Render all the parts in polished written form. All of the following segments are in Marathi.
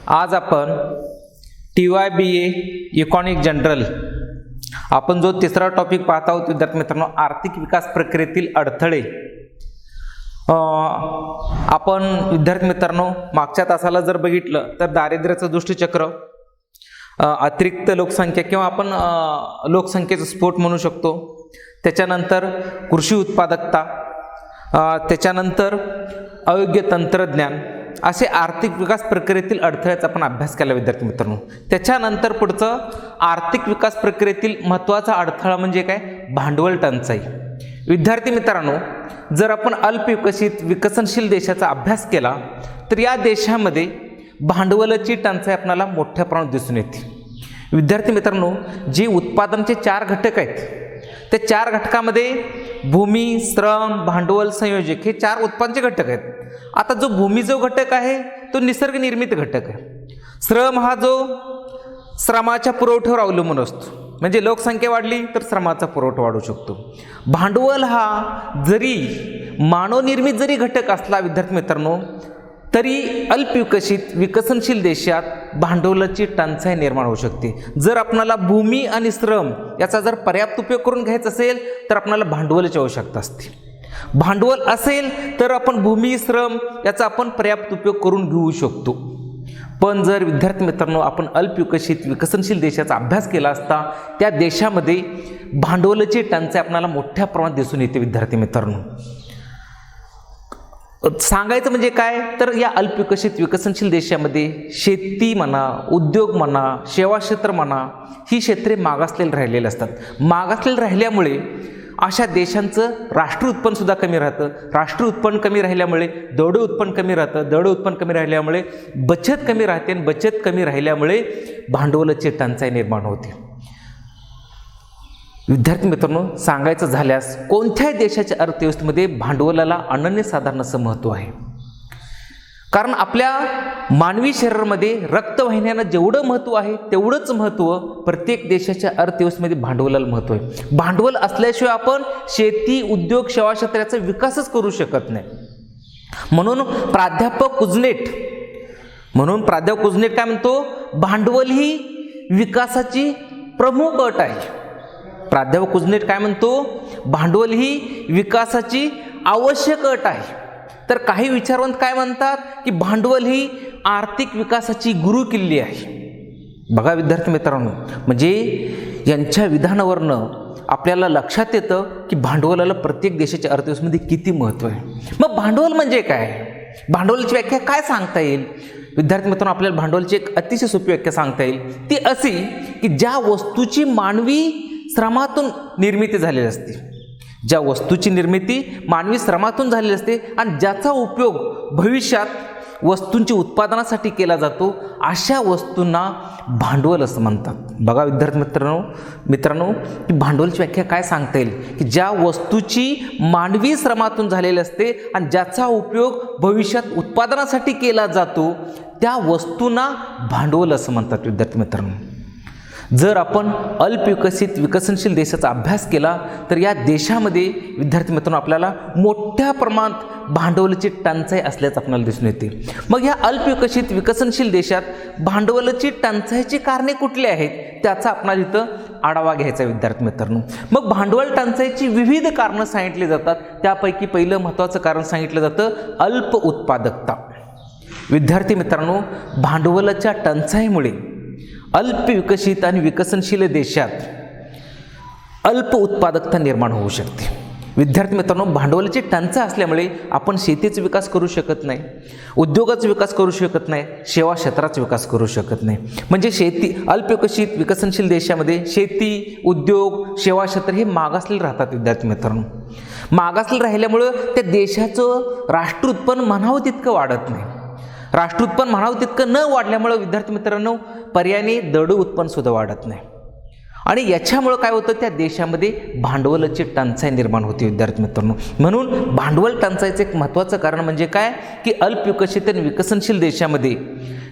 आज आपण TYBA इकॉनॉमिक जनरल आपण जो तिसरा टॉपिक पाहत आहोत विद्यार्थी मित्रांनो, आर्थिक विकास प्रक्रियेतील अडथळे। आपण विद्यार्थी मित्रांनो मागच्या तासाला जर बघितलं तर दारिद्र्याचं दुष्टचक्र, अतिरिक्त लोकसंख्या किंवा आपण लोकसंख्येचा स्फोट म्हणू शकतो, त्याच्यानंतर कृषी उत्पादकता, त्याच्यानंतर अयोग्य तंत्रज्ञान, असे आर्थिक विकास प्रक्रियेतील अडथळ्याचा आपण अभ्यास केला विद्यार्थी मित्रांनो। त्याच्यानंतर पुढचं आर्थिक विकास प्रक्रियेतील महत्त्वाचा अडथळा म्हणजे काय, भांडवल टंचाई। विद्यार्थी मित्रांनो, जर आपण अल्पविकसित विकसनशील देशाचा अभ्यास केला तर या देशामध्ये भांडवलाची टंचाई आपल्याला मोठ्या प्रमाणात दिसून येते। विद्यार्थी मित्रांनो, जे उत्पादनाचे 4 घटक आहेत त्या 4 घटकामध्ये भूमी, श्रम, भांडवल, संयोजक हे 4 उत्पादनाचे घटक आहेत। आता जो भूमी जो घटक आहे तो निसर्ग निर्मित घटक आहे। श्रम हा जो श्रमाच्या पुरवठ्यावर अवलंबून असतो, म्हणजे लोकसंख्या वाढली तर श्रमाचा पुरवठा वाढू शकतो। भांडवल हा जरी मानवनिर्मित जरी घटक असला विद्यार्थी मित्रांनो, तरी अल्पविकसित विकसनशील देशात भांडवलाची टंचाई निर्माण होऊ शकते। जर आपल्याला भूमी आणि श्रम याचा जर पर्याप्त उपयोग करून घ्यायचा असेल तर आपल्याला भांडवलाची आवश्यकता असते। भांडवल असेल तर आपण भूमी, श्रम याचा आपण पर्याप्त उपयोग करून घेऊ शकतो। पण जर विद्यार्थी मित्रांनो आपण अल्पविकसित विकसनशील देशाचा अभ्यास केला असता त्या देशामध्ये भांडवलाची टंचाई आपल्याला मोठ्या प्रमाणात दिसून येते। विद्यार्थी मित्रांनो, सांगायचं म्हणजे काय तर या अल्पविकसित विकसनशील देशामध्ये शेती म्हणा, उद्योग म्हणा, सेवा क्षेत्र म्हणा, ही क्षेत्रे मागासलेली राहिलेली असतात। मागासलेली राहिल्यामुळे अशा देशांचं राष्ट्रीय उत्पन्न सुद्धा कमी राहतं। राष्ट्रीय उत्पन्न कमी राहिल्यामुळे दौड उत्पन्न कमी राहतं। दौड उत्पन्न कमी राहिल्यामुळे बचत कमी राहते आणि बचत कमी राहिल्यामुळे भांडवलाची टंचाई निर्माण होते। विद्यार्थी मित्रांनो, सांगायचं झाल्यास कोणत्याही देशाच्या अर्थव्यवस्थेमध्ये भांडवलाला अनन्यसाधारण असं महत्त्व आहे। कारण आपल्या मानवी शरीरामध्ये रक्तवाहिन्यांना जेवढं महत्त्व आहे तेवढंच महत्त्व प्रत्येक देशाच्या अर्थव्यवस्थेमध्ये भांडवलाला महत्त्व आहे। भांडवल असल्याशिवाय आपण शेती, उद्योग, सेवा क्षेत्राचा विकासच करू शकत नाही। म्हणून प्राध्यापक कुझनेट काय म्हणतो, भांडवल ही विकासाची प्रमुख अट आहे। प्राध्यापक कुझनेट काय म्हणतो, भांडवल ही विकासाची आवश्यक अट आहे। तर काही विचारवंत काय म्हणतात की भांडवल ही आर्थिक विकासाची गुरुकिल्ली आहे। बघा विद्यार्थी मित्रांनो, म्हणजे यांच्या विधानावरनं आपल्याला लक्षात येतं की भांडवलाला प्रत्येक देशाच्या अर्थव्यवस्थेमध्ये किती महत्त्व आहे। मग भांडवल म्हणजे काय, भांडवलाची व्याख्या काय सांगता येईल? विद्यार्थी मित्रांनो, आपल्याला भांडवलाची एक अतिशय सोपी व्याख्या सांगता येईल, ती अशी की ज्या वस्तूची मानवी श्रमातून निर्मिती झालेली असते, ज्या वस्तूची निर्मिती मानवी श्रमातून झालेली असते आणि ज्याचा उपयोग भविष्यात वस्तूंच्या उत्पादनासाठी केला जातो, अशा वस्तूंना भांडवल असं म्हणतात। बघा विद्यार्थी मित्रांनो, की भांडवलाची व्याख्या काय सांगता येईल की ज्या वस्तूची मानवी श्रमातून झालेली असते आणि ज्याचा उपयोग भविष्यात उत्पादनासाठी केला जातो त्या वस्तूंना भांडवल असं म्हणतात। विद्यार्थी मित्रांनो, जर आपण अल्पविकसित विकसनशील देशाचा अभ्यास केला तर या देशामध्ये विद्यार्थी मित्रांनो आपल्याला मोठ्या प्रमाणात भांडवलाची टंचाई असल्याचं आपल्याला दिसून येते। मग या अल्पविकसित विकसनशील देशात भांडवलाची टंचाईची कारणे कुठली आहेत त्याचा आपल्याला इथं आढावा घ्यायचा विद्यार्थी मित्रांनो। मग भांडवल टंचाईची विविध कारणं सांगितली जातात, त्यापैकी पहिलं महत्त्वाचं कारण सांगितलं जातं अल्प उत्पादकता। विद्यार्थी मित्रांनो, भांडवलाच्या टंचाईमुळे अल्पविकसित आणि विकसनशील देशात अल्प उत्पादकता निर्माण होऊ शकते। विद्यार्थी मित्रांनो, भांडवलाची टंचाई असल्यामुळे आपण शेतीचा विकास करू शकत नाही, उद्योगाचा विकास करू शकत नाही, सेवा क्षेत्राचा विकास करू शकत नाही। म्हणजे अल्पविकसित विकसनशील देशामध्ये शेती, उद्योग, सेवा क्षेत्र हे मागासलेले राहतात। विद्यार्थी मित्रांनो, मागासलेले राहिल्यामुळं त्या देशाचं राष्ट्रीय उत्पन्न म्हणावं तितकं वाढत नाही। राष्ट्रीय उत्पन्न म्हणावं तितकं न वाढल्यामुळं विद्यार्थी मित्रांनो पर्यायाने दड उत्पन्न सुद्धा वाढत नाही आणि याच्यामुळं काय होतं, त्या देशामध्ये भांडवलाची टंचाई निर्माण होते। विद्यार्थी मित्रांनो, म्हणून भांडवल टंचाईचं एक महत्त्वाचं कारण म्हणजे काय की अल्पविकसित आणि विकसनशील देशामध्ये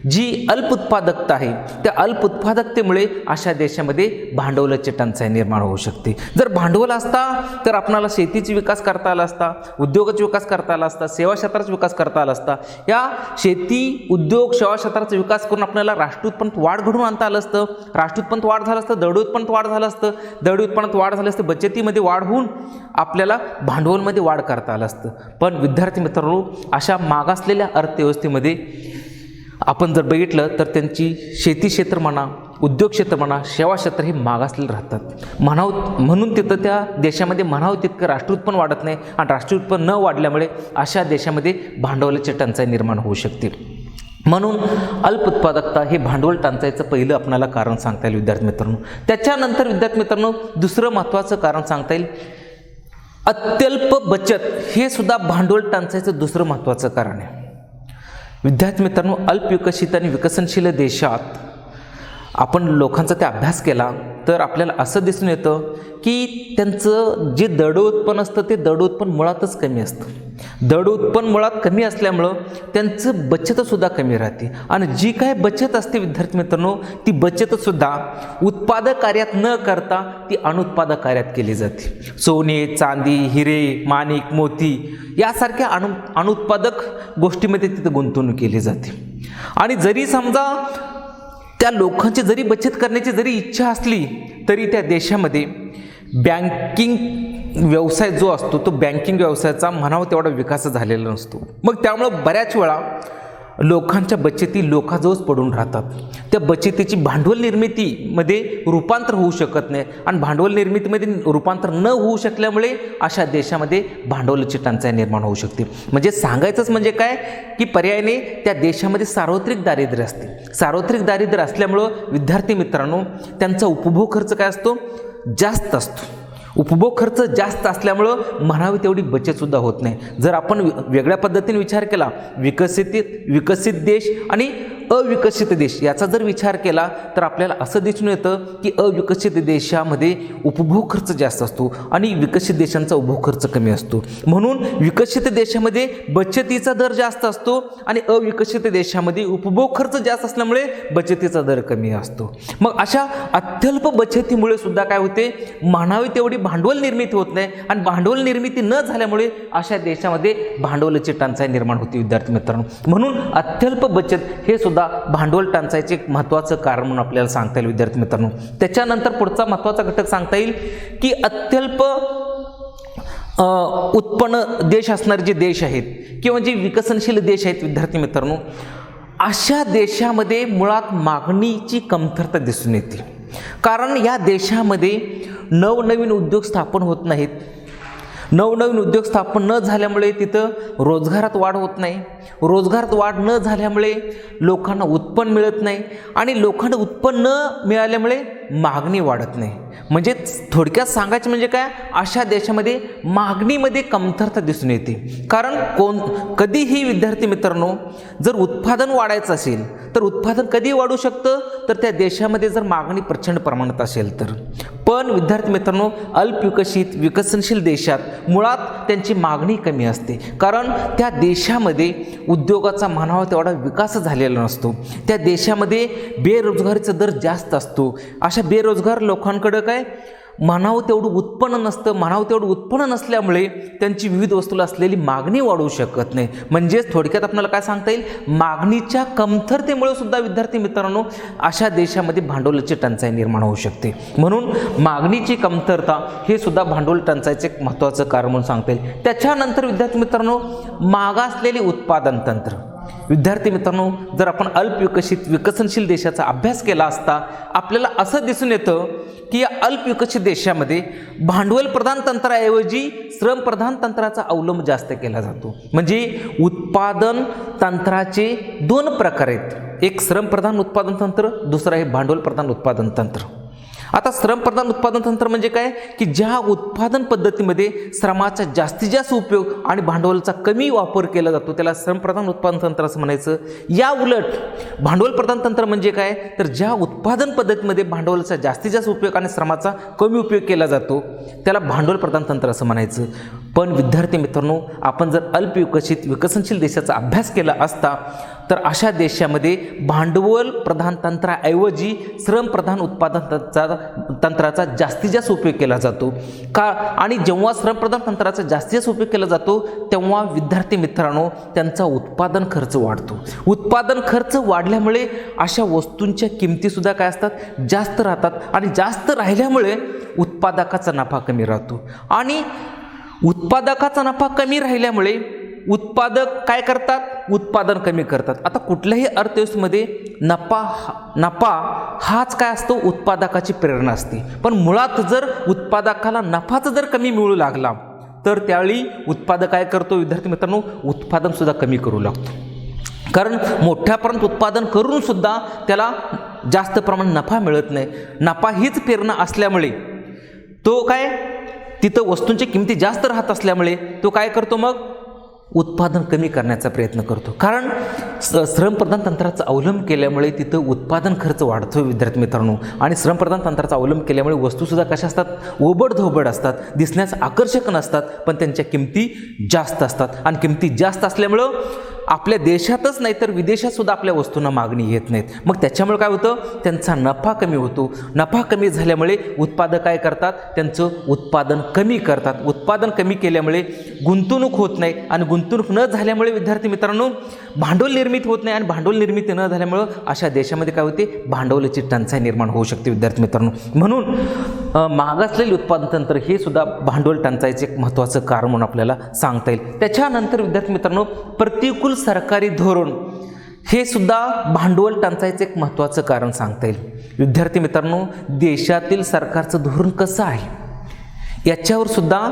जी अल्प उत्पादकता आहे त्या अल्प उत्पादकतेमुळे अशा देशामध्ये भांडवलाची टंचाई निर्माण होऊ शकते. जर भांडवल असता तर आपणाला शेतीचा विकास करता आला असता, उद्योगाचा विकास करता आला असता, सेवा क्षेत्राचा विकास करता आला असता. या शेती, उद्योग, सेवा क्षेत्राचा विकास करून आपल्याला राष्ट्रीय उत्पन्नात वाढ घडवून आणता आलं असतं. राष्ट्रीय उत्पन्नात वाढ झालं असतं, दरडोई उत्पन्नात वाढ झालं असतं, दरडोई उत्पन्नात वाढ झालं असतं, बचतीमध्ये वाढ होऊन आपल्याला भांडवलमध्ये वाढ करता आलं असतं. पण विद्यार्थी मित्रांनो, अशा मागासलेल्या अर्थव्यवस्थेमध्ये आपण जर बघितलं तर त्यांची शेती क्षेत्र म्हणा, उद्योग क्षेत्र म्हणा, सेवा क्षेत्र हे मागासलेले राहतात. म्हणून तिथं त्या देशामध्ये म्हणावं तितकं राष्ट्रीय उत्पन्न वाढत नाही आणि राष्ट्रीय उत्पन्न न वाढल्यामुळे अशा देशामध्ये भांडवलाची टंचाई निर्माण होऊ शकते. म्हणून अल्प उत्पादकता हे भांडवल टंचाईचं पहिलं आपल्याला कारण सांगता येईल विद्यार्थी मित्रांनो. त्याच्यानंतर विद्यार्थी मित्रांनो दुसरं महत्त्वाचं कारण सांगता येईल अत्यल्प बचत, हे सुद्धा भांडवल टंचाईचं दुसरं महत्त्वाचं कारण आहे. विद्यार्थी मित्रांनो, अल्पविकसित आणि विकसनशील देशात आपण लोकांचा ते अभ्यास केला तर आपल्याला असं दिसून येतं की त्यांचं जे दरडोई उत्पन्न असतं ते दरडोई उत्पन्न मुळातच कमी असतं. दरडोई उत्पन्न मुळात कमी असल्यामुळं त्यांचं बचतसुद्धा कमी राहते आणि जी काय बचत असते विद्यार्थी मित्रांनो, ती बचतसुद्धा उत्पादक कार्यात न करता ती अनुत्पादक कार्यात केली जाते. सोने, चांदी, हिरे, माणिक, मोती यासारख्या अनुत्पादक गोष्टीमध्ये तिथं गुंतवणूक केली जाते. आणि जरी समजा त्या लोकांची जरी बचत करण्याची जरी इच्छा असली तरी त्या देशामध्ये बँकिंग व्यवसाय जो असतो तो बँकिंग व्यवसायाचा म्हणावा तेवढा विकास झालेला नसतो. मग त्यामुळं बऱ्याच वेळा लोकांच्या बचती लोकांजवळच पडून राहतात. त्या बचतीची भांडवल निर्मितीमध्ये रूपांतर होऊ शकत नाही आणि भांडवल निर्मितीमध्ये रूपांतर न होऊ शकल्यामुळे अशा देशामध्ये भांडवलाची टंचाई निर्माण होऊ शकते. म्हणजे सांगायचंच म्हणजे काय की पर्यायाने त्या देशामध्ये सार्वत्रिक दारिद्र्य असते. सार्वत्रिक दारिद्र्य असल्यामुळं विद्यार्थी मित्रांनो त्यांचा उपभोग खर्च काय असतो, जास्त असतो. उपभोग खर्च जास्त असल्यामुळं म्हणावी तेवढी बचतसुद्धा होत नाही. जर आपण वेगळ्या पद्धतीने विचार केला, विकसित देश आणि अविकसित देश याचा जर विचार केला तर आपल्याला असं दिसून येतं की अविकसित देशामध्ये उपभोग खर्च जास्त असतो आणि विकसित देशांचा उपभोग खर्च कमी असतो. म्हणून विकसित देशामध्ये बचतीचा दर जास्त असतो आणि अविकसित देशामध्ये उपभोग खर्च जास्त असल्यामुळे बचतीचा दर कमी असतो. मग अशा अत्यल्प बचतीमुळे सुद्धा काय होते, म्हणावी तेवढी भांडवल निर्मिती होत नाही आणि भांडवल निर्मिती न झाल्यामुळे अशा देशामध्ये भांडवलाची टंचाई निर्माण होती विद्यार्थी मित्रांनो. म्हणून अत्यल्प बचत हे सुद्धा भांडवल टंचाईचे एक महत्त्वाचं कारण म्हणून आपल्याला सांगता येईल विद्यार्थी मित्रांनो. त्याच्यानंतर पुढचा महत्त्वाचा घटक सांगता येईल की अत्यल्प उत्पन्न देश असणारे जे देश आहेत किंवा जे विकसनशील देश आहेत विद्यार्थी मित्रांनो, अशा देशामध्ये मुळात मागणीची कमतरता दिसून येते. कारण या देशामध्ये नवनवीन उद्योग स्थापन होत नाहीत. नवनवीन उद्योग स्थापन न झाल्यामुळे तिथं रोजगारात वाढ होत नाही. रोजगारात वाढ न झाल्यामुळे लोकांना उत्पन्न मिळत नाही आणि लोकांना उत्पन्न न मिळाल्यामुळे मागणी वाढत नाही. म्हणजे थोडक्यात सांगायचं म्हणजे काय, अशा देशामध्ये मागणीमध्ये कमतरता दिसून येते. कारण कधीही विद्यार्थी मित्रांनो जर उत्पादन वाढायचं असेल तर उत्पादन कधी वाढू शकतं, तर त्या देशामध्ये जर मागणी प्रचंड प्रमाणात असेल तर. पण विद्यार्थी मित्रांनो अल्पविकसित विकसनशील देशात मुळात त्यांची मागणी कमी असते. कारण त्या देशामध्ये उद्योगाचा म्हणावा तेवढा विकास झालेला नसतो. त्या देशामध्ये बेरोजगारीचा दर जास्त असतो. अशा बेरोजगार लोकांकडं काय म्हणावं तेवढं उत्पन्न नसतं. म्हणावं तेवढं उत्पन्न नसल्यामुळे त्यांची विविध वस्तूला असलेली मागणी वाढवू शकत नाही. म्हणजेच थोडक्यात आपल्याला काय सांगता येईल, मागणीच्या कमतरतेमुळे सुद्धा विद्यार्थी मित्रांनो अशा देशामध्ये भांडवलाची टंचाई निर्माण होऊ शकते. म्हणून मागणीची कमतरता हे सुद्धा भांडवल टंचाईचे एक महत्त्वाचं कारण म्हणून सांगता येईल. त्याच्यानंतर विद्यार्थी मित्रांनो मागासलेले उत्पादन तंत्र. विद्यार्थी मित्रांनो जर आपण अल्पविकसित विकसनशील देशाचा अभ्यास केला असता आपल्याला असं दिसून येतं की या अल्पविकसित देशामध्ये भांडवल प्रधान तंत्राऐवजी श्रम प्रधान तंत्राचा अवलंब जास्त केला जातो. म्हणजे उत्पादन तंत्राचे दोन प्रकार आहेत, एक श्रम प्रधान उत्पादन तंत्र, दुसरं आहे भांडवल प्रधान उत्पादन तंत्र. आता श्रमप्रधान उत्पादन तंत्र म्हणजे काय की ज्या उत्पादन पद्धतीमध्ये श्रमाचा जास्तीत जास्त उपयोग आणि भांडवलाचा कमी वापर केला जातो त्याला श्रमप्रधान उत्पादन तंत्र असं म्हणायचं. या उलट भांडवल प्रधान तंत्र म्हणजे काय तर ज्या उत्पादन पद्धतीमध्ये भांडवलाचा जास्तीत जास्त उपयोग आणि श्रमाचा कमी उपयोग केला जातो त्याला भांडवल प्रधान तंत्र असं म्हणायचं. पण विद्यार्थी मित्रांनो आपण जर अल्पविकसित विकसनशील देशाचा अभ्यास केला असता तर अशा देशामध्ये भांडवल प्रधान तंत्राऐवजी श्रम प्रधान उत्पादन तंत्राचा जास्तीत जास्त उपयोग केला जातो का? आणि जेव्हा श्रम प्रधान तंत्राचा जास्तीत जास्त उपयोग केला जातो तेव्हा विद्यार्थी मित्रांनो त्यांचा उत्पादन खर्च वाढतो. उत्पादन खर्च वाढल्यामुळे अशा वस्तूंच्या किमतीसुद्धा काय असतात, जास्त राहतात आणि जास्त राहिल्यामुळे उत्पादकाचा नफा कमी राहतो आणि उत्पादकाचा नफा कमी राहिल्यामुळे उत्पादक काय करतात, उत्पादन कमी करतात. आता कुठल्याही अर्थव्यवस्थेमध्ये नफा हाच काय असतो, उत्पादकाची प्रेरणा असते. पण मुळात जर उत्पादकाला नफाच जर कमी मिळू लागला तर त्यावेळी उत्पादक काय करतो विद्यार्थी मित्रांनो, उत्पादन सुद्धा कमी करू लागतो. कारण मोठ्यापर्यंत उत्पादन करून सुद्धा त्याला जास्त प्रमाणात नफा मिळत नाही. नफा हीच प्रेरणा असल्यामुळे तो काय, तिथं वस्तूंची किमती जास्त राहत असल्यामुळे तो काय करतो, मग उत्पादन कमी करण्याचा प्रयत्न करतो. कारण श्रमप्रधान तंत्राचा अवलंब केल्यामुळे तिथं उत्पादन खर्च वाढतो विद्यार्थी मित्रांनो. आणि श्रमप्रधान तंत्राचा अवलंब केल्यामुळे वस्तूसुद्धा कशा असतात, ओबडधोबड असतात, दिसण्यास आकर्षक नसतात, पण त्यांच्या किमती जास्त असतात. आणि किमती जास्त असल्यामुळं आपल्या देशातच नाही तर विदेशात सुद्धा आपल्या वस्तूंना मागणी येत नाहीत. मग त्याच्यामुळे काय होतं, त्यांचा नफा कमी होतो. नफा कमी झाल्यामुळे उत्पादक काय करतात, त्यांचं उत्पादन कमी करतात. उत्पादन कमी केल्यामुळे गुंतवणूक होत नाही आणि गुंतवणूक न झाल्यामुळे विद्यार्थी मित्रांनो भांडवल निर्मिती होत नाही आणि भांडवल निर्मिती न झाल्यामुळं अशा देशामध्ये काय होते, भांडवलाची टंचाई निर्माण होऊ शकते विद्यार्थी मित्रांनो. म्हणून मागासलेले उत्पादन तंत्र हे सुद्धा भांडवल टंचाईचे एक महत्त्वाचं कारण म्हणून आपल्याला सांगता येईल. त्याच्यानंतर विद्यार्थी मित्रांनो प्रतिकूल सरकारी धोरण हे सुद्धा भांडवल टंचाईचे एक महत्त्वाचं कारण सांगता येईल. विद्यार्थी मित्रांनो देशातील सरकारचं धोरण कसं आहे याच्यावर सुद्धा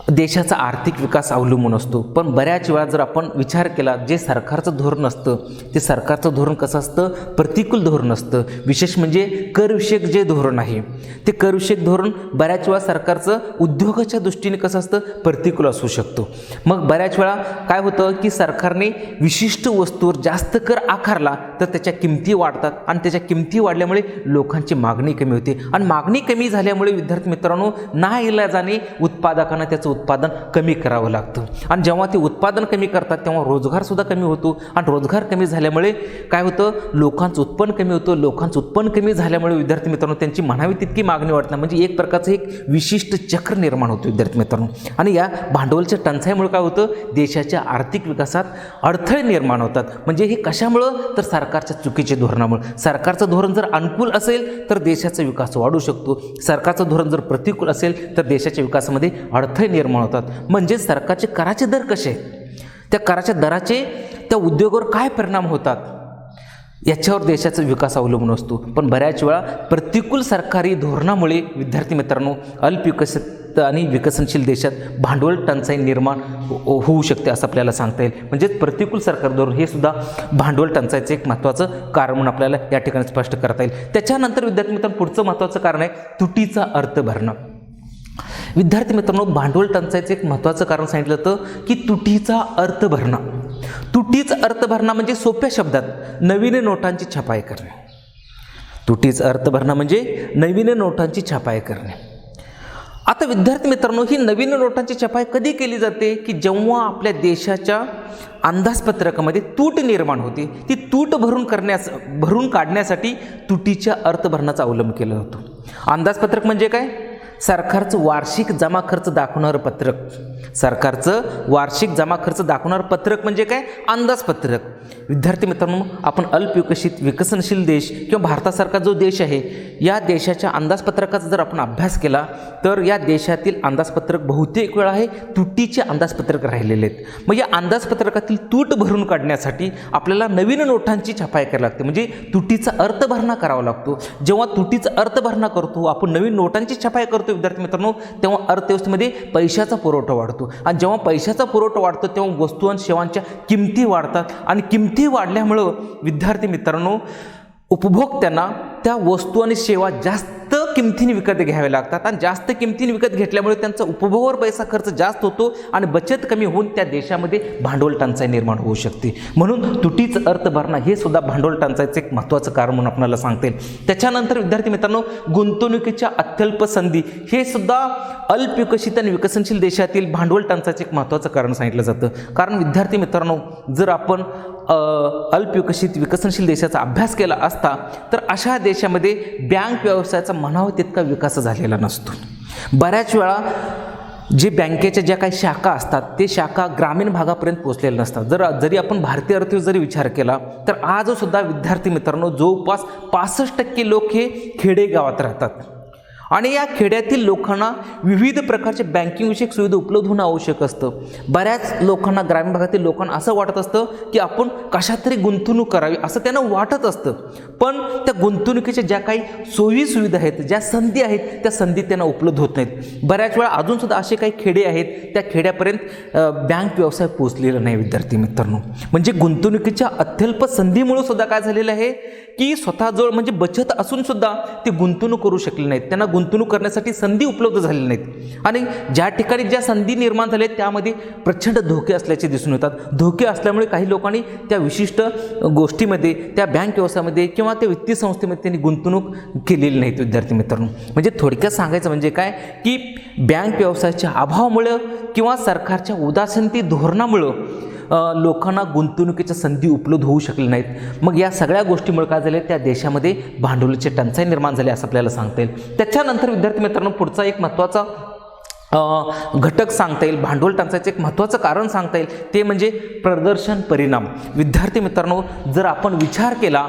देशाचा आर्थिक विकास अवलंबून असतो. पण बऱ्याच वेळा जर आपण विचार केला, जे सरकारचं धोरण असतं ते सरकारचं धोरण कसं असतं, प्रतिकूल धोरण असतं. विशेष म्हणजे करविषयक जे धोरण आहे ते करविषयक धोरण बऱ्याच वेळा सरकारचं उद्योगाच्या दृष्टीने कसं असतं, प्रतिकूल असू शकतो. मग बऱ्याच वेळा काय होतं की सरकारने विशिष्ट वस्तूवर जास्त कर आकारला तर त्याच्या किमती वाढतात आणि त्याच्या किमती वाढल्यामुळे लोकांची मागणी कमी होते आणि मागणी कमी झाल्यामुळे विद्यार्थी मित्रांनो नाइलाजाने उत्पादकांना त्याचं उत्पादन कमी करावं लागतं. आणि जेव्हा ते उत्पादन कमी करतात तेव्हा रोजगारसुद्धा कमी होतो आणि रोजगार कमी झाल्यामुळे काय होतं, लोकांचं उत्पन्न कमी होतं. लोकांचं उत्पन्न कमी झाल्यामुळे विद्यार्थी मित्रांनो त्यांची म्हणावी तितकी मागणी वाढत नाही. म्हणजे एक प्रकारचं एक विशिष्ट चक्र निर्माण होतं विद्यार्थी मित्रांनो. आणि या भांडवलच्या टंचाईमुळे काय होतं, देशाच्या आर्थिक विकासात अडथळे निर्माण होतात. म्हणजे हे कशामुळं, तर सरकारच्या चुकीच्या धोरणामुळे. सरकारचं धोरण जर अनुकूल असेल तर देशाचा विकास वाढू शकतो. सरकारचं धोरण जर प्रतिकूल असेल तर देशाच्या विकासामध्ये अडथळे निर्माण होतात. म्हणजे सरकारचे कराचे दर कसे, त्या कराच्या दराचे त्या उद्योगावर काय परिणाम होतात याच्यावर देशाचा विकास अवलंबून असतो. पण बऱ्याच वेळा प्रतिकूल सरकारी धोरणामुळे विद्यार्थी मित्रांनो अल्पविकसित आणि विकसनशील देशात भांडवल टंचाई निर्माण होऊ शकते असं आपल्याला सांगता येईल. म्हणजेच प्रतिकूल सरकारी धोरण हे सुद्धा भांडवल टंचाईचं एक महत्त्वाचं कारण म्हणून आपल्याला या ठिकाणी स्पष्ट करता येईल. त्याच्यानंतर विद्यार्थी मित्रांनो पुढचं महत्त्वाचं कारण आहे तुटीचा अर्थ भरणं. विद्यार्थी मित्रांनो भांडवल टंचाईचं एक महत्त्वाचं कारण सांगितलं होतं की तुटीचा अर्थ भरणं. तुटीचा अर्थ भरणं म्हणजे सोप्या शब्दात नवीन नोटांची छपाई करणे. तुटीचा अर्थ भरणं म्हणजे नवीन नोटांची छपाई करणे. आता विद्यार्थी मित्रांनो ही नवीन नोटांची छपाई कधी केली जाते की जेव्हा आपल्या देशाच्या अंदाजपत्रकामध्ये तूट निर्माण होते. ती तूट भरून काढण्यासाठी तुटीच्या अर्थभरणाचा अवलंब केला जातो. अंदाजपत्रक म्हणजे काय, सरकारचं वार्षिक जमा खर्च दाखवणारं पत्रक. सरकारचं वार्षिक जमा खर्च दाखवणारं पत्रक म्हणजे काय, अंदाजपत्रक. विद्यार्थी मित्रांनो आपण अल्पविकसित विकसनशील देश किंवा भारतासारखा जो देश आहे या देशाच्या अंदाजपत्रकाचा जर आपण अभ्यास केला तर या देशातील अंदाजपत्रक बहुतेक वेळा आहे तुटीचे अंदाजपत्रक राहिलेले आहेत. मग या अंदाजपत्रकातील तूट भरून काढण्यासाठी आपल्याला नवीन नोटांची छपाई करावी लागते. म्हणजे तुटीचा अर्थभरणा करावा लागतो. जेव्हा तुटीचा अर्थभरणा करतो आपण, नवीन नोटांची छपाई करतो विद्यार्थी मित्रांनो, तेव्हा अर्थव्यवस्थेमध्ये पैशाचा पुरवठा वाढतो. आणि जेव्हा पैशाचा पुरवठा वाढतो तेव्हा वस्तू आणि सेवांच्या किमती वाढतात आणि किमती वाढल्यामुळं विद्यार्थी मित्रांनो उपभोक्त्यांना त्या वस्तू आणि सेवा जास्त किमतीने विकत घ्यावे लागतात आणि जास्त किमतीने विकत घेतल्यामुळे त्यांचा उपभोगावर पैसा खर्च जास्त होतो आणि बचत कमी होऊन त्या देशामध्ये भांडवल टंचाई निर्माण होऊ शकते. म्हणून तुटीच अर्थभरणा हे सुद्धा भांडवल टंचाईचं एक महत्त्वाचं कारण म्हणून आपल्याला सांगता येईल. त्याच्यानंतर विद्यार्थी मित्रांनो, गुंतवणुकीच्या अत्यल्प संधी हे सुद्धा अल्प विकसित आणि विकसनशील देशातील भांडवल टंचाईचं एक महत्त्वाचं कारण सांगितलं जातं. कारण विद्यार्थी मित्रांनो, जर आपण अल्प विकसित विकसनशील देशाचा अभ्यास केला असता तर अशा देशामध्ये बँक व्यवसायाचा म्हणावा तितका विकास झालेला नसतो. बऱ्याच वेळा जे बँकेच्या ज्या काही शाखा असतात ते शाखा ग्रामीण भागापर्यंत पोहोचलेल्या नसतात. जरी आपण भारतीय अर्थव्यवस्थेचा जरी विचार केला तर आजसुद्धा विद्यार्थी मित्रांनो जवळपास 65% लोक हे खेडेगावात राहतात आणि या खेड्यातील लोकांना विविध प्रकारचे बँकिंगविषयक सुविधा उपलब्ध होणं आवश्यक असतं. बऱ्याच लोकांना, ग्रामीण भागातील लोकांना असं वाटत असतं की आपण कशात तरी गुंतवणूक करावी असं त्यांना वाटत असतं, पण त्या गुंतवणुकीच्या ज्या काही सोयी सुविधा आहेत, ज्या संधी आहेत, त्या संधी त्यांना उपलब्ध होत नाहीत. बऱ्याच वेळा अजूनसुद्धा असे काही खेडे आहेत त्या खेड्यापर्यंत बँक व्यवसाय पोहोचलेला नाही विद्यार्थी मित्रांनो. म्हणजे गुंतवणुकीच्या अत्यल्प संधीमुळे सुद्धा काय झालेलं आहे की स्वतःजवळ म्हणजे बचत असून सुद्धा ते गुंतवणूक करू शकले नाहीत. त्यांना गुंतवणूक करण्यासाठी संधी उपलब्ध झालेल्या नाहीत आणि ज्या ठिकाणी ज्या संधी निर्माण झाल्या त्यामध्ये प्रचंड धोके असल्याचे दिसून येतात. धोके असल्यामुळे काही लोकांनी त्या विशिष्ट गोष्टीमध्ये, त्या बँक व्यवसायामध्ये किंवा त्या वित्तीय संस्थेमध्ये त्यांनी गुंतवणूक केलेली नाहीत विद्यार्थी मित्रांनो. म्हणजे थोडक्यात सांगायचं म्हणजे काय की बँक व्यवसायाच्या अभावामुळं किंवा सरकारच्या उदासीनते धोरणामुळं लोकांना गुंतवणुकीच्या संधी उपलब्ध होऊ शकले नाहीत. मग या सगळ्या गोष्टीमुळे काय झाले, त्या देशामध्ये भांडवलाची टंचाई निर्माण झाली असं आपल्याला सांगता येईल. त्याच्यानंतर विद्यार्थी मित्रांनो पुढचा एक महत्त्वाचा घटक सांगता येईल, भांडवल टंचाईचं एक महत्त्वाचं कारण सांगता येईल ते म्हणजे प्रदर्शन परिणाम. विद्यार्थी मित्रांनो, जर आपण विचार केला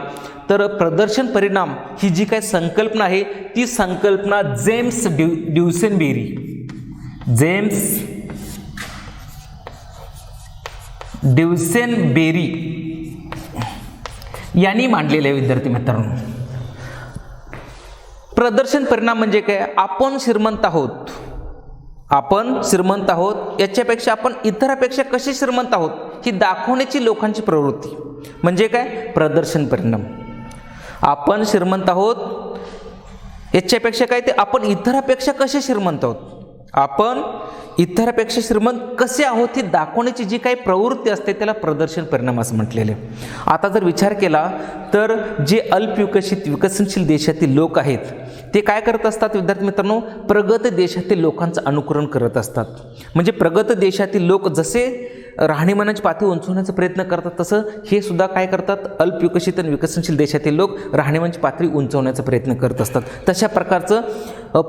तर प्रदर्शन परिणाम ही जी काही संकल्पना आहे ती संकल्पना जेम्स ड्युसेनबेरी यांनी मांडलेले आहे विद्यार्थी मित्रांनो. प्रदर्शन परिणाम म्हणजे काय, आपण श्रीमंत आहोत याच्यापेक्षा आपण इतरांपेक्षा कसे श्रीमंत आहोत ही दाखवण्याची लोकांची प्रवृत्ती म्हणजे काय, प्रदर्शन परिणाम. आपण श्रीमंत आहोत याच्यापेक्षा काय, ते आपण इतरांपेक्षा कसे श्रीमंत आहोत, आपण इतरांपेक्षा श्रीमंत कसे आहोत हे दाखवण्याची जी काही प्रवृत्ती असते त्याला प्रदर्शन परिणाम असं म्हटलेले. आता जर विचार केला तर जे अल्प विकसित विकसनशील देशातील लोक आहेत ते काय करत असतात विद्यार्थी मित्रांनो, प्रगत देशातील लोकांचं अनुकरण करत असतात. म्हणजे प्रगत देशातील लोक जसे राहणीमानाची पातळी उंचवण्याचा प्रयत्न करतात तसं हे सुद्धा काय करतात, अल्प विकसित आणि विकसनशील देशातील लोक राहणीमानाची पातळी उंचवण्याचा प्रयत्न करत असतात. तशा प्रकारचं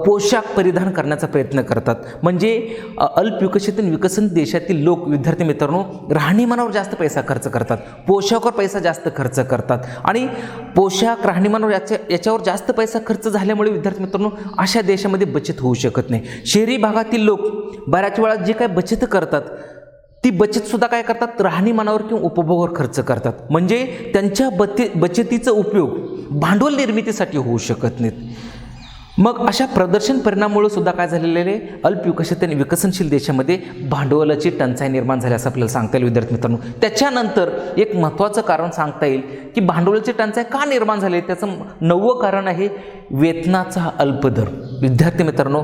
पोशाख परिधान करण्याचा प्रयत्न करतात. म्हणजे अल्प विकसित आणि विकसित देशातील लोक विद्यार्थी मित्रांनो राहणीमानावर जास्त पैसा खर्च करतात, पोशाखावर पैसा जास्त खर्च करतात आणि पोशाख राहणीमानावर याच्यावर जास्त पैसा खर्च झाल्यामुळे विद्यार्थी मित्रांनो अशा देशामध्ये बचत होऊ शकत नाही. शहरी भागातील लोक बऱ्याच वेळा जी काय बचत करतात ती बचत सुद्धा काय करतात, राहणीमानावर किंवा उपभोगावर खर्च करतात. म्हणजे त्यांच्या बचतीचा उपयोग भांडवल निर्मितीसाठी होऊ शकत नाहीत. मग अशा प्रदर्शन परिणामामुळे सुद्धा काय झालेले आहे, अल्प विकसित आणि विकसनशील देशामध्ये भांडवलाची टंचाई निर्माण झाली असं आपल्याला सांगता येईल विद्यार्थी मित्रांनो. त्याच्यानंतर एक महत्त्वाचं कारण सांगता येईल की भांडवलाची टंचाई का निर्माण झाली, त्याचं 9वं कारण आहे वेतनाचा अल्प दर. विद्यार्थी मित्रांनो,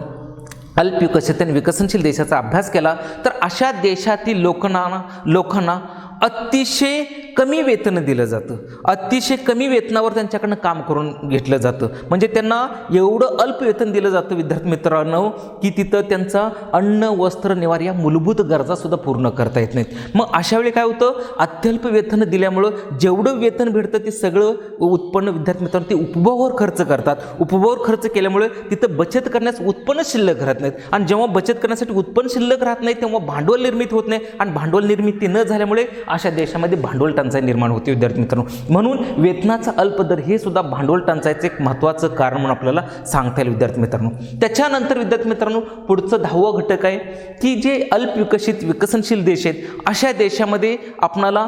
अल्प विकसित आणि विकसनशील देशाचा अभ्यास केला तर अशा देशातील लोकांना अतिशय कमी वेतन दिलं जातं, अतिशय कमी वेतनावर त्यांच्याकडनं काम करून घेतलं जातं. म्हणजे त्यांना एवढं अल्प वेतन दिलं जातं विद्यार्थी मित्रांनो की तिथं त्यांचा अन्न वस्त्र निवारा या मूलभूत गरजासुद्धा पूर्ण करता येत नाहीत. मग अशा वेळी काय होतं, अत्यल्प वेतन दिल्यामुळं जेवढं वेतन भेटतं ते सगळं उत्पन्न विद्यार्थी मित्रांनो ते उपभोगावर खर्च करतात. उपभोगावर खर्च केल्यामुळे तिथं बचत करण्यास उत्पन्न शिल्लक राहत नाहीत आणि जेव्हा बचत करण्यासाठी उत्पन्न शिल्लक राहत नाही तेव्हा भांडवल निर्मिती होत नाही आणि भांडवल निर्मिती न झाल्यामुळे अशा देशामध्ये भांडवल टंचाई निर्माण होते विद्यार्थी मित्रांनो. म्हणून वेतनाचा अल्प दर हे सुद्धा भांडवल टंचाईचं एक महत्त्वाचं कारण म्हणून आपल्याला सांगता येईल विद्यार्थी मित्रांनो. त्याच्यानंतर विद्यार्थी मित्रांनो पुढचं 10वं घटक आहे की जे अल्प विकसित विकसनशील देश आहेत अशा देशामध्ये आपणाला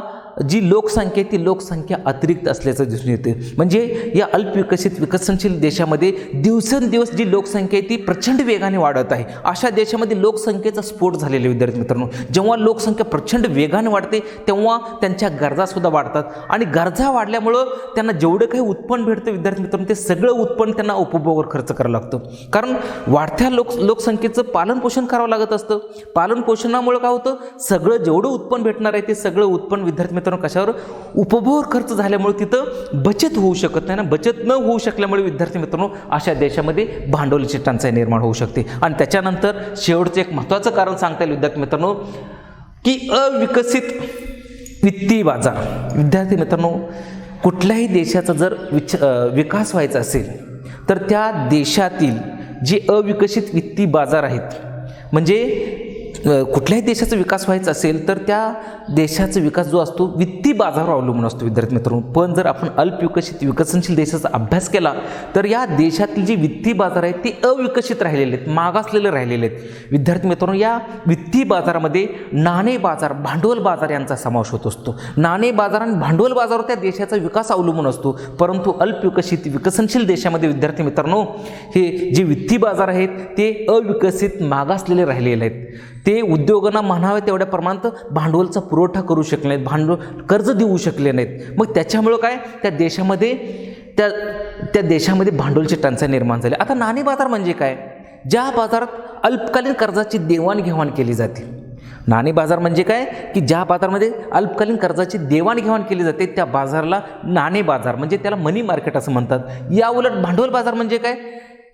जी लोकसंख्या आहे ती लोकसंख्या अतिरिक्त असल्याचं दिसून येते. म्हणजे या अल्पविकसित विकसनशील देशामध्ये दिवसेंदिवस जी लोकसंख्या आहे ती प्रचंड वेगाने वाढत आहे. अशा देशामध्ये लोकसंख्येचा स्फोट झालेला विद्यार्थी मित्रांनो. जेव्हा लोकसंख्या प्रचंड वेगाने वाढते तेव्हा त्यांच्या गरजासुद्धा वाढतात आणि गरजा वाढल्यामुळं त्यांना जेवढं काही उत्पन्न भेटतं विद्यार्थी मित्रांनो ते सगळं उत्पन्न त्यांना उपभोगावर खर्च करावं लागतं. कारण वाढत्या लोकसंख्येचं पालनपोषण करावं लागत असतं. पालनपोषणामुळे काय होतं, सगळं जेवढं उत्पन्न भेटणार आहे ते सगळं उत्पन्न विद्यार्थी मित्रांनो कशावर, उपभोगावर खर्च झाल्यामुळे तिथं बचत होऊ शकत नाही ना. बचत न होऊ शकल्यामुळे विद्यार्थी मित्रांनो अशा देशामध्ये भांडवलाची टंचाई निर्माण होऊ शकते. आणि त्याच्यानंतर शेवटचं एक महत्त्वाचं कारण सांगता येईल विद्यार्थी मित्रांनो की अविकसित वित्तीय बाजार. विद्यार्थी मित्रांनो कुठल्याही देशाचा जर विकास व्हायचा असेल तर त्या देशातील जे अविकसित वित्तीय बाजार आहेत, म्हणजे कुठल्याही देशाचा विकास व्हायचा असेल तर त्या देशाचा विकास जो असतो वित्तीय बाजारावर अवलंबून असतो विद्यार्थी मित्रांनो. पण जर आपण अल्पविकसित विकसनशील देशाचा अभ्यास केला तर या देशातील जे वित्तीय बाजार आहेत ते अविकसित राहिलेले आहेत, मागासलेले राहिलेले आहेत. विद्यार्थी मित्रांनो या वित्तीय बाजारामध्ये नाणे बाजार, भांडवल बाजार यांचा समावेश होत असतो. नाणे बाजार आणि भांडवल बाजारावर त्या देशाचा विकास अवलंबून असतो. परंतु अल्पविकसित विकसनशील देशामध्ये विद्यार्थी मित्रांनो हे जे वित्तीय बाजार आहेत ते अविकसित, मागासलेले राहिलेले आहेत. ते उद्योगांना म्हणावे तेवढ्या प्रमाणात भांडवलचा पुरवठा करू शकले नाहीत, कर्ज देऊ शकले नाहीत. मग त्याच्यामुळं काय त्या देशामध्ये भांडवलची टंचाई निर्माण झाली. आता नाणे बाजार म्हणजे काय, ज्या बाजारात अल्पकालीन कर्जाची देवाणघेवाण केली जाते. नाणे बाजार म्हणजे काय की ज्या बाजारामध्ये अल्पकालीन कर्जाची देवाणघेवाण केली जाते त्या बाजाराला नाणे बाजार म्हणजे त्याला मनी मार्केट असं म्हणतात. या उलट भांडवल बाजार म्हणजे काय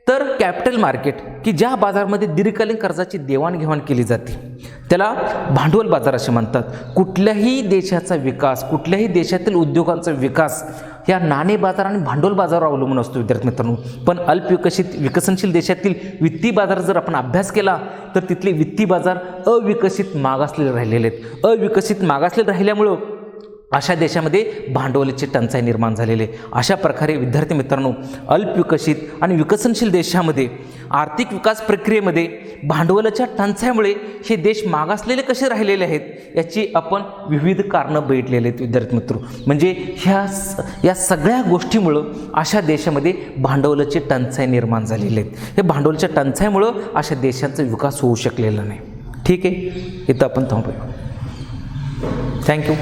तर कॅपिटल मार्केट, की ज्या बाजारामध्ये दीर्घकालीन कर्जाची देवाणघेवाण केली जाते त्याला भांडवल बाजार असे म्हणतात. कुठल्याही देशाचा विकास, कुठल्याही देशातील उद्योगांचा विकास या नाणे बाजार आणि भांडवल बाजारावर अवलंबून असतो विद्यार्थी मित्रांनो. पण अल्पविकसित विकसनशील देशातील वित्तीय बाजार जर आपण अभ्यास केला तर तिथले वित्तीय बाजार अविकसित, मागासलेले राहिलेले आहेत. अविकसित, मागासलेले राहिल्यामुळं अशा देशामध्ये भांडवलाची टंचाई निर्माण झालेली आहे. अशा प्रकारे विद्यार्थी मित्रांनो अल्पविकसित आणि विकसनशील देशामध्ये आर्थिक विकास प्रक्रियेमध्ये भांडवलाच्या टंचाईमुळे हे देश मागासलेले कसे राहिलेले आहेत याची आपण विविध कारणं बघितलेली आहेत विद्यार्थी मित्र. म्हणजे या सगळ्या गोष्टीमुळं अशा देशामध्ये भांडवलाची टंचाई निर्माण झालेली आहेत. हे भांडवलाच्या टंचाईमुळं अशा देशांचा विकास होऊ शकलेला नाही. ठीक आहे, इथं आपण थांबूया. थँक्यू.